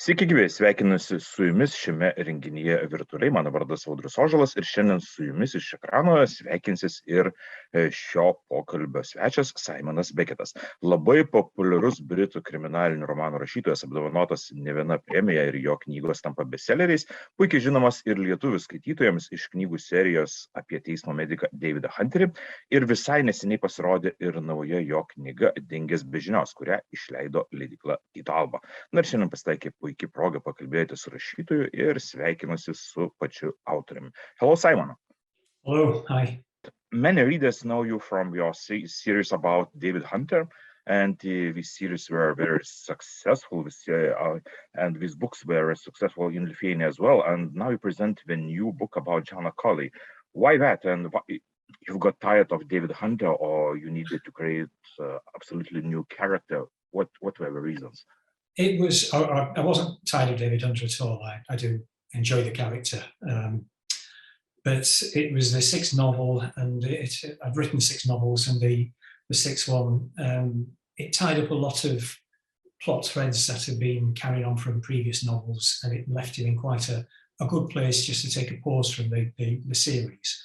Sveiki gyvi, sveikinuosi su jumis šiame renginyje virtualiai. Mano vardas Audrius Ožalas ir šiandien su jumis iš ekrano sveikinsis ir šio pokalbio svečias Simonas Beckettas. Labai populiarus britų kriminalinių romanų rašytojas, apdovanotas ne viena premija ir jo knygos tampa bestselleriais, puikiai žinomas ir lietuvių skaitytojams iš knygų serijos apie teismo mediką Davidą Hunterį. Ir visai neseniai pasirodė ir nauja jo knyga Dingęs be žinios, kurią išleido leidykla Tyto Alba. Na ir šiandien pasitaikė puikiai proga pakalbėti su rašytoju ir sveikinuosi su pačiu autoriumi. Hello, Simon. Hello, hi. Many readers know you from your series about David Hunter, and these series were very successful, and these books were successful in Lithuania as well. And now you present the new book about John Colley. Why that? And you got tired of David Hunter, or you needed to create absolutely new character? What were the reasons? It was, I wasn't tired of David Hunter at all. I do enjoy the character. But it was the sixth novel, and I've written 6 novels, and the sixth one, it tied up a lot of plot threads that had been carried on from previous novels, and it left it in quite a good place just to take a pause from the series.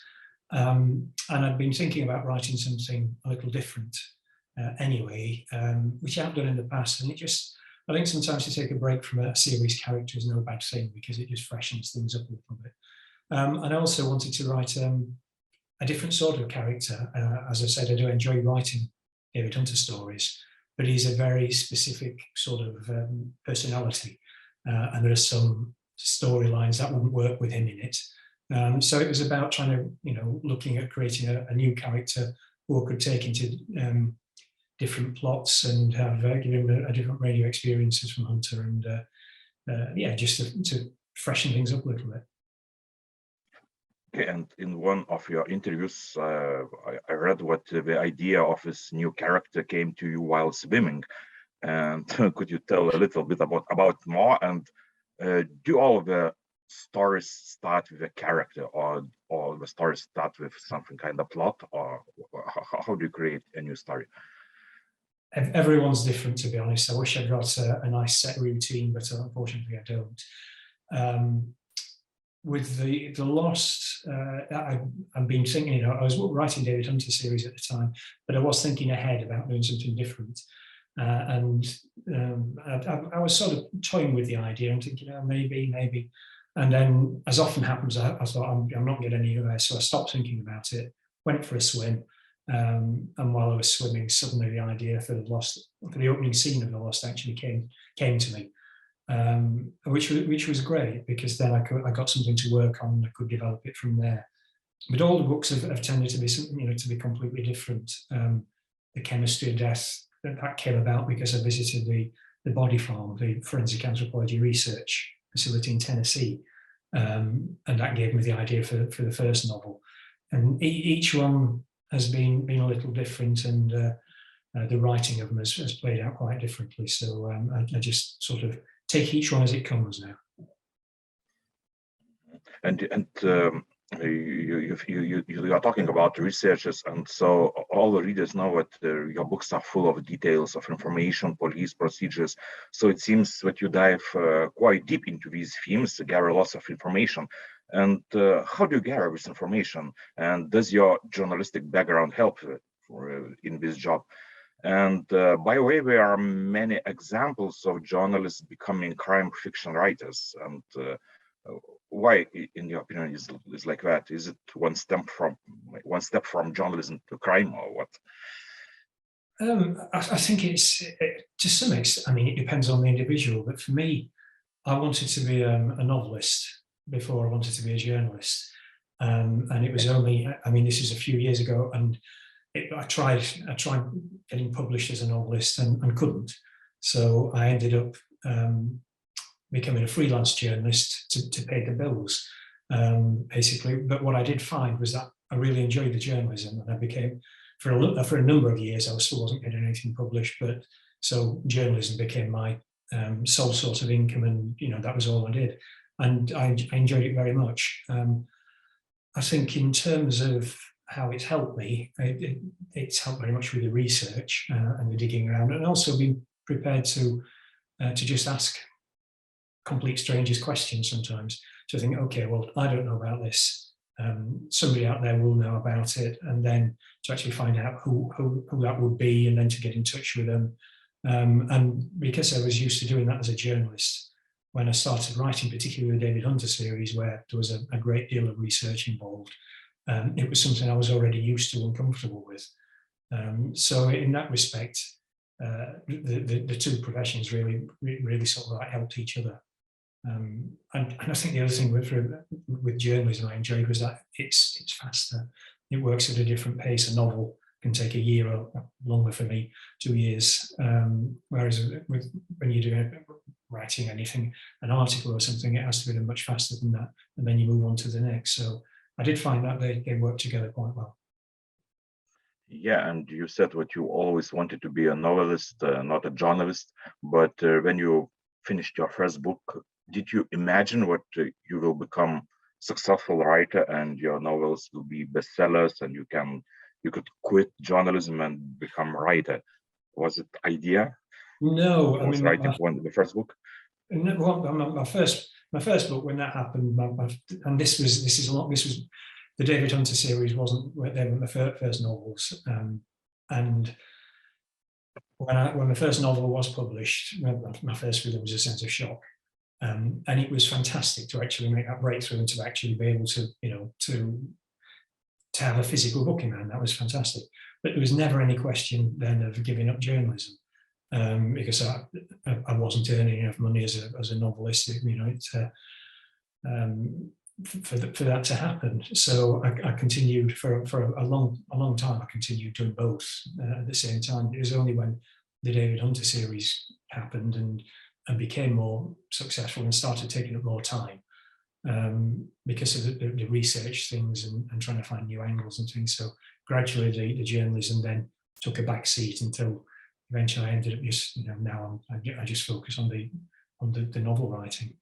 And I'd been thinking about writing something a little different anyway, which I've done in the past, and I think sometimes to take a break from a series character is no bad thing because it just freshens things up a little bit. And I also wanted to write a different sort of character. As I said, I do enjoy writing David Hunter stories, but he's a very specific sort of personality, and there are some storylines that wouldn't work with him in it. So it was about trying to, looking at creating a new character who I could take into different plots and have give him a different range of experiences from Hunter, and just to freshen things up a little bit. Okay, and in one of your interviews, I read what the idea of this new character came to you while swimming. And could you tell a little bit about more? And do all of the stories start with a character, or the stories start with something kind of plot, or how do you create a new story? Everyone's different, to be honest. I wish I'd got a nice set routine, but unfortunately I don't. With the Lost, I've been thinking, I was writing David Hunter series at the time, but I was thinking ahead about doing something different. And I was sort of toying with the idea and thinking, maybe. And then, as often happens, I thought, I'm not getting anywhere. So I stopped thinking about it, went for a swim. And while I was swimming, suddenly the idea for the opening scene of The Lost actually came to me, which was great, because then I got something to work on and I could develop it from there. But all the books have tended to be something, to be completely different. The Chemistry of Death, that came about because I visited the body farm, the forensic anthropology research facility in Tennessee, and that gave me the idea for the first novel. And each one has been a little different, and the writing of them has played out quite differently. So I just sort of take each one as it comes now. And you are talking about researchers, and so all the readers know that your books are full of details of information, police procedures. So it seems that you dive quite deep into these themes, gather lots of information. And how do you gather this information? And does your journalistic background help in this job? And by the way, there are many examples of journalists becoming crime fiction writers. And why, in your opinion, is like that? Is it one step from journalism to crime, or what? I think it's to some extent. I mean, it depends on the individual. But for me, I wanted to be a novelist before I wanted to be a journalist, and it was only. I mean, this is a few years ago, and I tried getting published as a novelist and couldn't. So I ended up becoming a freelance journalist to pay the bills, basically. But what I did find was that I really enjoyed the journalism, and I became, for a number of years, I still wasn't getting anything published, but so journalism became my sole source of income, and that was all I did, and I enjoyed it very much. I think in terms of how it's helped me, it's helped very much with the research and the digging around, and also being prepared to just ask complete strangers' questions sometimes. So I think, okay, well, I don't know about this. Somebody out there will know about it, and then to actually find out who that would be, and then to get in touch with them. And because I was used to doing that as a journalist, when I started writing, particularly the David Hunter series, where there was a great deal of research involved, it was something I was already used to and comfortable with. So in that respect, the two professions really sort of like helped each other. And I think the other thing with journalism I enjoyed was that it's faster. It works at a different pace. A novel can take a year or longer for me, 2 years. Whereas when you're doing writing anything, an article or something, it has to be done much faster than that, and then you move on to the next. So I did find that they work together quite well. Yeah, and you said what you always wanted to be a novelist, not a journalist. But when you finished your first book, did you imagine what you will become successful writer and your novels will be bestsellers and you could quit journalism and become a writer? Was it idea? No, I Was mean, writing the first book? my first book, when that happened, and this was the David Hunter series wasn't they were my first novels, and when the first novel was published, my first feeling was a sense of shock, and it was fantastic to actually make that breakthrough and to actually be able to to have a physical book in hand. That was fantastic, but there was never any question then of giving up journalism. Because I wasn't earning enough money as a novelist, for that to happen. So I continued for a long time. I continued doing both at the same time. It was only when the David Hunter series happened and became more successful and started taking up more time, because of the research things and trying to find new angles and things. So gradually the journalism then took a back seat until eventually I ended up just, now I just focus on the novel writing.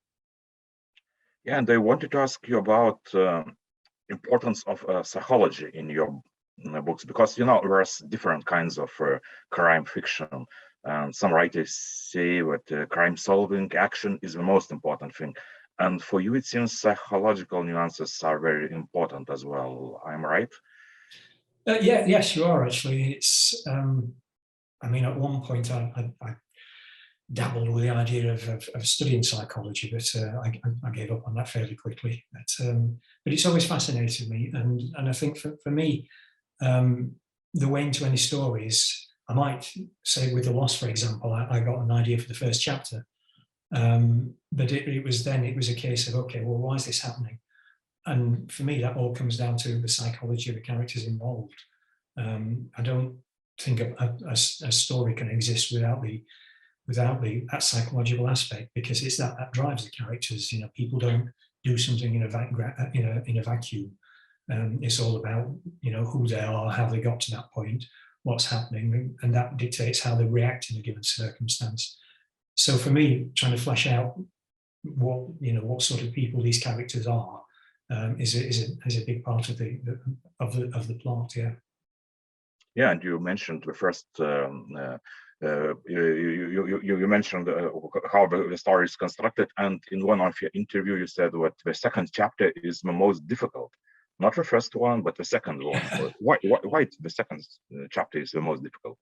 Yeah, and I wanted to ask you about importance of psychology in your books, because there's different kinds of crime fiction, and some writers say that crime solving action is the most important thing, and for you it seems psychological nuances are very important as well. I'm right? Yes, you are actually. It's I mean, at one point I dabbled with the idea of studying psychology, but I gave up on that fairly quickly. But it's always fascinated me, and I think for me, the way into any stories, I might say with The Lost, for example, I got an idea for the first chapter, but it was a case of, okay, well, why is this happening? And for me, that all comes down to the psychology of the characters involved. I don't think a story can exist without that psychological aspect, because it's that drives the characters. People don't do something in a vacuum. It's all about who they are, how they got to that point, what's happening, and that dictates how they react in a given circumstance. So for me, trying to flesh out what sort of people these characters are is a big part of the plot. Yeah. Yeah, and you mentioned the first. You mentioned how the story is constructed, and in one of your interview, you said what the second chapter is the most difficult, not the first one, but the second one. Why the second chapter is the most difficult?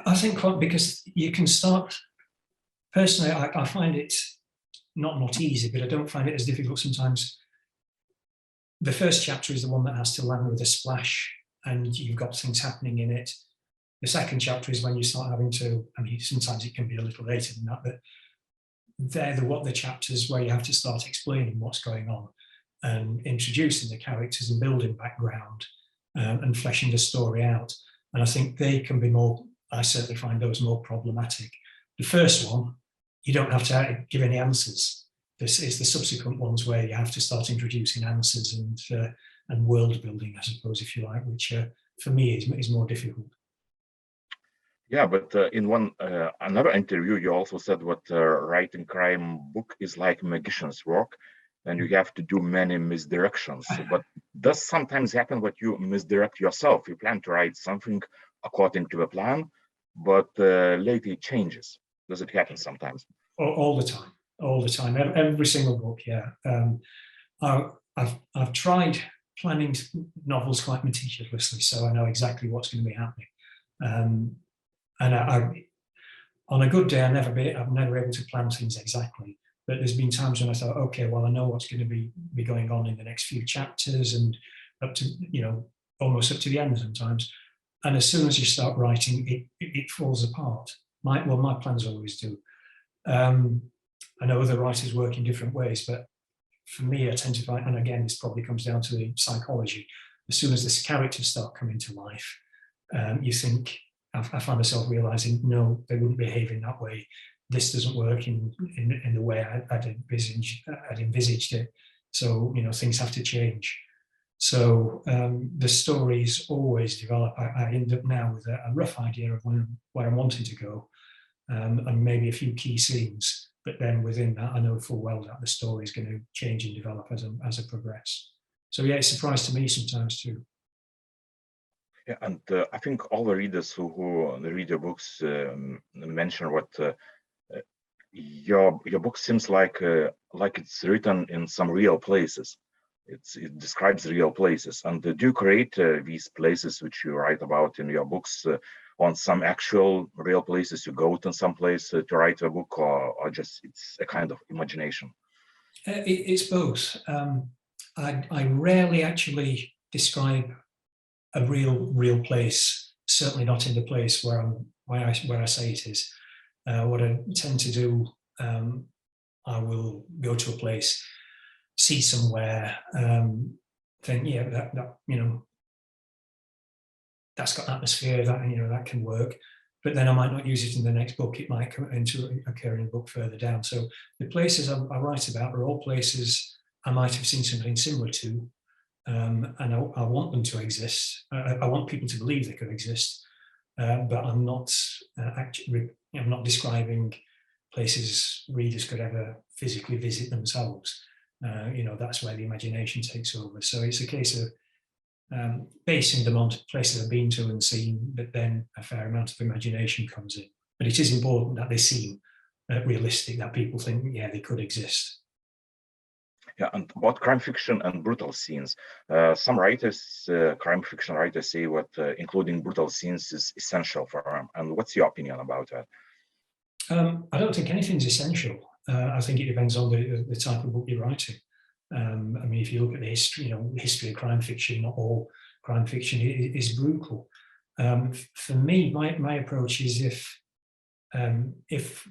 I think because you can start. Personally, I find it not easy, but I don't find it as difficult sometimes. The first chapter is the one that has to land with a splash, and you've got things happening in it. The second chapter is when you start having to, sometimes it can be a little later than that, but they're the chapters where you have to start explaining what's going on and introducing the characters and building background, and fleshing the story out. And I think they can be I certainly find those more problematic. The first one, you don't have to give any answers. This is the subsequent ones where you have to start introducing answers and world building, I suppose, if you like, which for me is more difficult. Yeah, but in one another interview, you also said what writing crime book is like magician's work, and you have to do many misdirections. But does sometimes happen that you misdirect yourself? You plan to write something according to the plan, but later it changes. Does it happen sometimes? All the time. all the time, every single book. Yeah, I've tried planning novels quite meticulously, so I know exactly what's going to be happening. And on a good day, I'm never able to plan things exactly. But there's been times when I thought, okay, well, I know what's going to be going on in the next few chapters, and up to, almost up to the end sometimes. And as soon as you start writing, it falls apart. My plans always do. I know other writers work in different ways, but for me, I tend to find, and again, this probably comes down to the psychology. As soon as the characters start coming to life, you think, I find myself realizing, no, they wouldn't behave in that way. This doesn't work in the way I'd envisaged it. So, things have to change. So the stories always develop. I end up now with a rough idea of where I'm wanting to go, and maybe a few key scenes. But then within that, I know full well that the story is going to change and develop as I progress. So yeah, it's a surprise to me sometimes too. Yeah, and I think all the readers who read your books mention what your book seems like it's written in some real places. It describes real places. And do you create these places which you write about in your books on some actual real places? You go to some place to write a book, or just it's a kind of imagination? It's both. I rarely actually describe a real place. Certainly not in the place where I say it is. What I tend to do, I will go to a place, see somewhere, think, yeah, that that's got atmosphere, that can work. But then I might not use it in the next book. It might come into occur in a book further down. So the places I write about are all places I might have seen something similar to, and I want them to exist. I want people to believe they could exist, but I'm not actually. I'm not describing places readers could ever physically visit themselves. That's where the imagination takes over. So it's a case of basing them on places I've been to and seen, but then a fair amount of imagination comes in. But it is important that they seem realistic, that people think, yeah, they could exist. Yeah, and about crime fiction and brutal scenes, some writers, crime fiction writers, say what including brutal scenes is essential for them. And what's your opinion about that? I don't think anything's essential. I think it depends on the type of book you're writing. I mean, if you look at the history of crime fiction, not all crime fiction is brutal. For me, my approach is if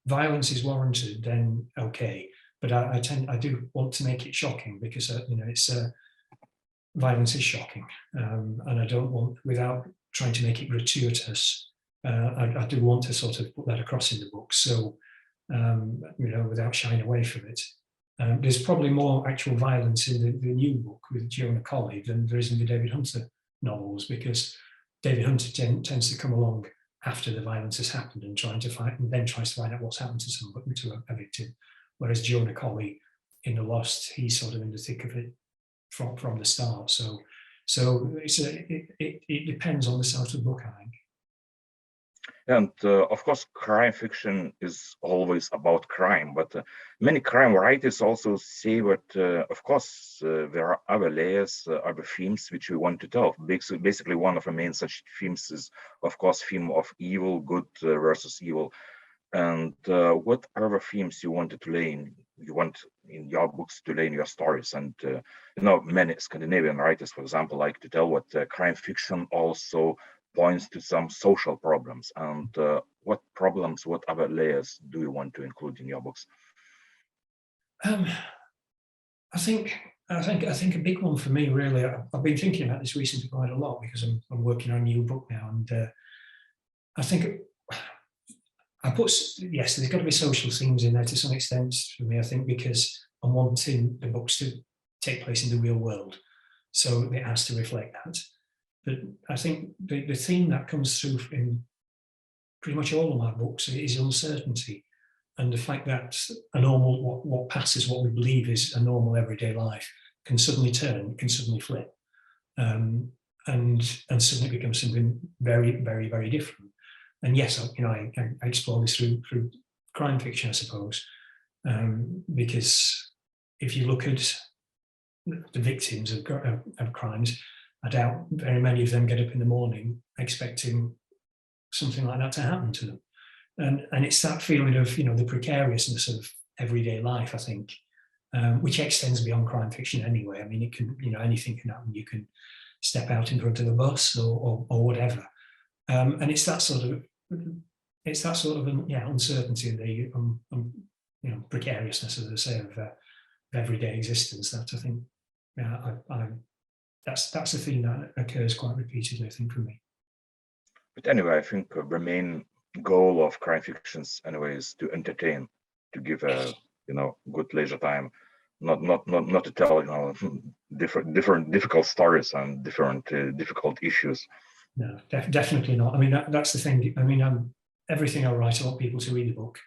violence is warranted, then okay. But I do want to make it shocking because violence is shocking, and I don't want, without trying to make it gratuitous. I do want to sort of put that across in the book, so without shying away from it. There's probably more actual violence in the new book with Jonah Colley than there is in the David Hunter novels, because David Hunter tends to come along after the violence has happened and tries to find out what's happened to somebody, to a victim. Whereas Jonah Colley in The Lost, he's sort of in the thick of it from the start. So it depends on the sort of book, I think. And of course, crime fiction is always about crime, but many crime writers also say that, of course, there are other layers, other themes which we want to tell. Basically, one of the main such themes is, of course, theme of evil, good versus evil. And what other themes you wanted to lay in? You want in your books to lay in your stories, and many Scandinavian writers, for example, like to tell what crime fiction also points to some social problems. And what problems, what other layers do you want to include in your books? I think a big one for me, really. I've been thinking about this recently quite a lot because I'm working on a new book now, and I think yes, there's got to be social themes in there to some extent for me, I think, because I'm wanting the books to take place in the real world. So it has to reflect that. But I think the theme that comes through in pretty much all of my books is uncertainty, and the fact that a normal, what passes, what we believe is a normal everyday life, can suddenly turn, can suddenly flip, and suddenly become something very, very, very different. And yes, I explore this through crime fiction, I suppose, because if you look at the victims of crimes, I doubt very many of them get up in the morning expecting something like that to happen to them. And it's that feeling of, the precariousness of everyday life, I think, which extends beyond crime fiction anyway. I mean, it can, anything can happen. You can step out in front of a bus or whatever. And it's that sort of uncertainty and the precariousness, as I say, of everyday existence that I think that's a theme that occurs quite repeatedly, I think, for me. But anyway, I think the main goal of crime fictions anyway is to entertain, to give a good leisure time, not to tell different difficult stories and different difficult issues. No, definitely not. I mean, that's the thing. I mean, everything I write, I want people to read the book.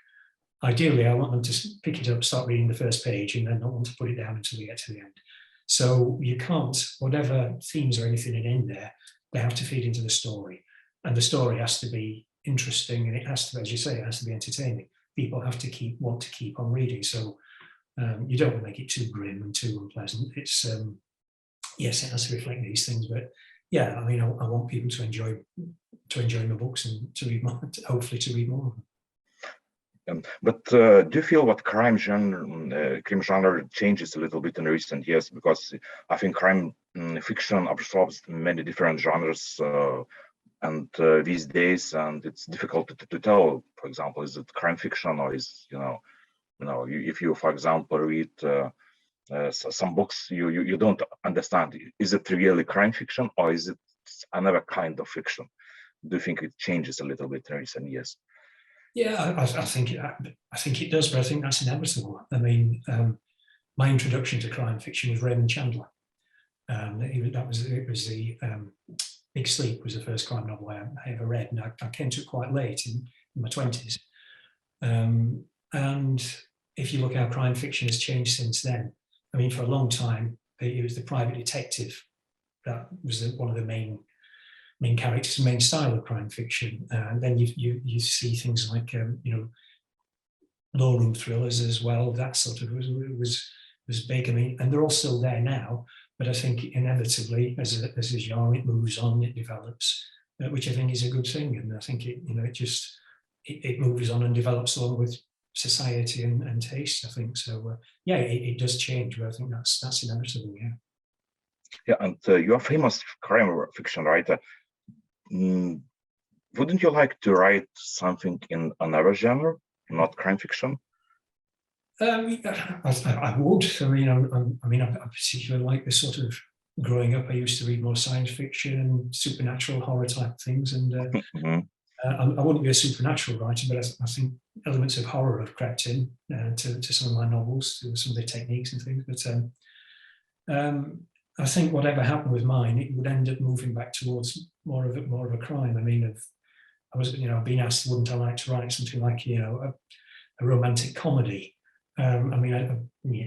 Ideally, I want them to pick it up, start reading the first page, and then not want to put it down until we get to the end. So you can't, whatever themes or anything are in there, they have to feed into the story. And the story has to be interesting, and it has to, as you say, it has to be entertaining. People have to want to keep on reading. So you don't want to make it too grim and too unpleasant. It's yes, it has to reflect these things, but yeah, I mean, I want people to enjoy my books and to read more, hopefully to read more of them. But do you feel what crime genre changes a little bit in recent years? Because I think crime fiction absorbs many different genres, and these days, and it's difficult to tell. For example, is it crime fiction or is if you, for example, read some books, you don't understand. Is it really crime fiction or is it another kind of fiction? Do you think it changes a little bit in recent years? Yeah, I think it does, but I think that's inevitable. I mean, my introduction to crime fiction was Raymond Chandler. It was the Big Sleep was the first crime novel I ever read, and I came to it quite late in my 20s. And if you look how crime fiction has changed since then, I mean, for a long time, it was the private detective that was one of the main characters, main style of crime fiction. And then you see things like law room thrillers as well. That sort of was big. I mean, and they're all still there now. But I think inevitably, as a genre, it moves on, it develops, which I think is a good thing. And I think it moves on and develops along with society and taste, I think. So yeah, it does change, but I think that's inevitable. Yeah. Yeah, and you're a famous crime fiction writer. Wouldn't you like to write something in another genre, not crime fiction? I would. I mean, I particularly like the sort of growing up. I used to read more science fiction and supernatural horror type things, and I wouldn't be a supernatural writer, but I think elements of horror have crept in to some of my novels, to some of the techniques and things. But I think whatever happened with mine, it would end up moving back towards more of a crime. I mean, I've been asked, wouldn't I like to write something like a romantic comedy? I mean,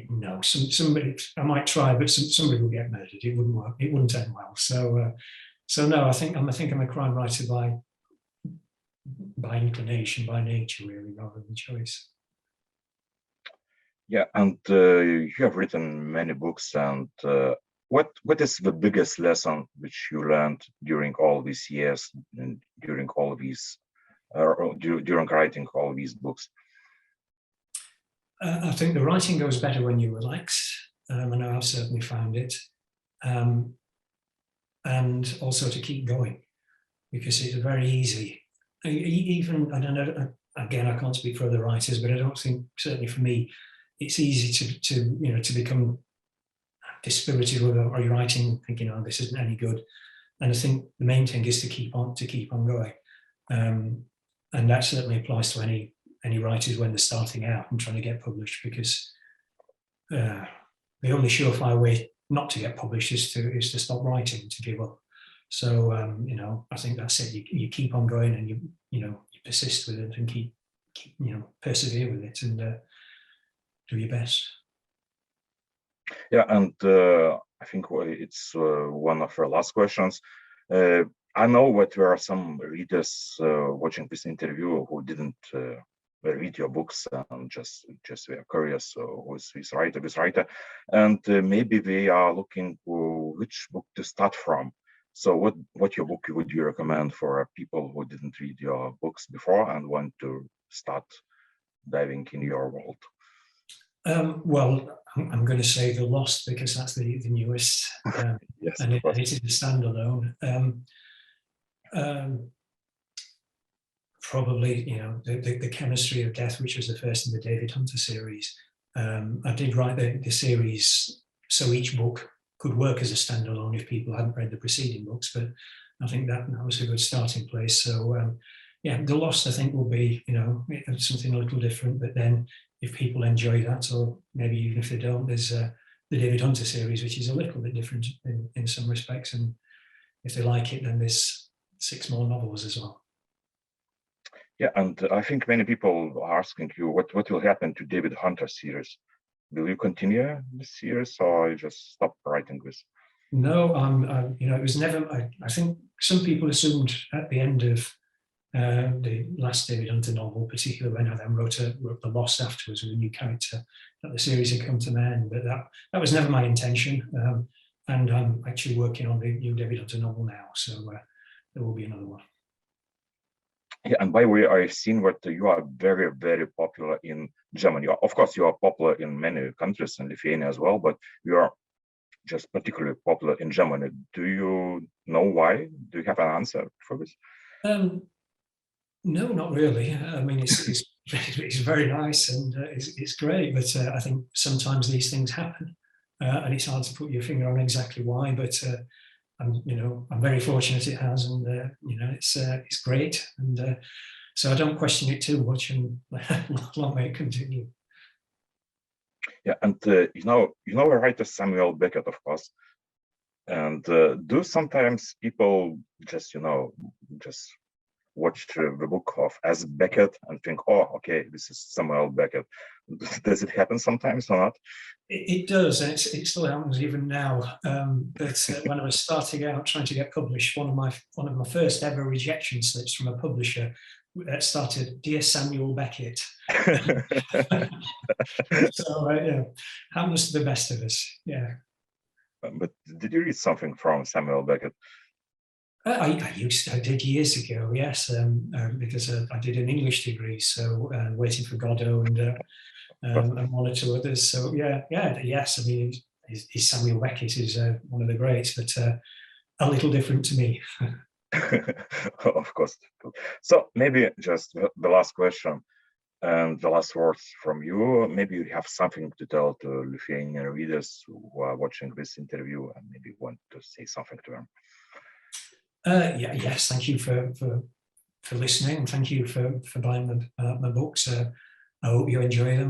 no. Somebody, I might try, but somebody will get murdered. It wouldn't work. It wouldn't end well. So no. I think I'm a crime writer by inclination, by nature, really, rather than choice. Yeah, and you have written many books. And what is the biggest lesson which you learned during all these years and during all these during writing all these books? I think the writing goes better when you relax. I know I've certainly found it. And also to keep going, because it's very easy. Even, I don't know, again, I can't speak for other writers, but I don't think, certainly for me, it's easy to become dispirited with what you're writing, thinking, oh, this isn't any good. And I think the main thing is to keep on going. And that certainly applies to any writers when they're starting out and trying to get published, because the only surefire way not to get published is to stop writing, to give up. So I think that's it. You keep on going, and you persist with it, and keep persevere with it, and do your best. Yeah, and I think it's one of our last questions. I know that there are some readers watching this interview who didn't read your books and just we are curious with this writer, and maybe they are looking for which book to start from. So what your book would you recommend for people who didn't read your books before and want to start diving in your world? Well, I'm going to say The Lost because that's the newest, Yes, and of course. it is a standalone. Probably, the Chemistry of Death, which was the first in the David Hunter series. I did write the series so each book could work as a standalone if people hadn't read the preceding books, but I think that was a good starting place. So yeah, The Lost, I think, will be something a little different, but then if people enjoy that, or maybe even if they don't, there's the David Hunter series, which is a little bit different in some respects, and if they like it, then there's 6 more novels as well. Yeah, and I think many people are asking you what will happen to David Hunter series. Will you continue the series, or you just stop writing this? No, it was never. I think some people assumed at the end of the last David Hunter novel, particularly when I then wrote The Lost afterwards with a new character, that the series had come to an end. But that was never my intention. And I'm actually working on the new David Hunter novel now, so there will be another one. Yeah, and by the way, I've seen that you are very, very popular in Germany. Of course, you are popular in many countries, in Lithuania as well, but you are just particularly popular in Germany. Do you know why? Do you have an answer for this? No, not really. I mean, it's very nice and it's great, but I think sometimes these things happen, and it's hard to put your finger on exactly why. But I'm very fortunate it has, and it's great, and so I don't question it too much, and long may it continue. Yeah, and you know a writer Samuel Beckett, of course, and do sometimes people just just watch the book of as Beckett and think, oh, okay, this is Samuel Beckett. Does it happen sometimes or not? It does, and it still happens even now. But when I was starting out trying to get published, one of my first ever rejection slips from a publisher started, "Dear Samuel Beckett." So yeah, happens to the best of us. Yeah. But did you read something from Samuel Beckett? I did years ago, yes, because I did an English degree, so Waiting for Godot and one or two others. So yes. I mean, Samuel Beckett is one of the greats, but a little different to me. Of course. So maybe just the last question and the last words from you. Maybe you have something to tell to Lithuanian readers who are watching this interview and maybe want to say something to them. Yes, thank you for listening, and thank you for buying my books. I hope you enjoy them.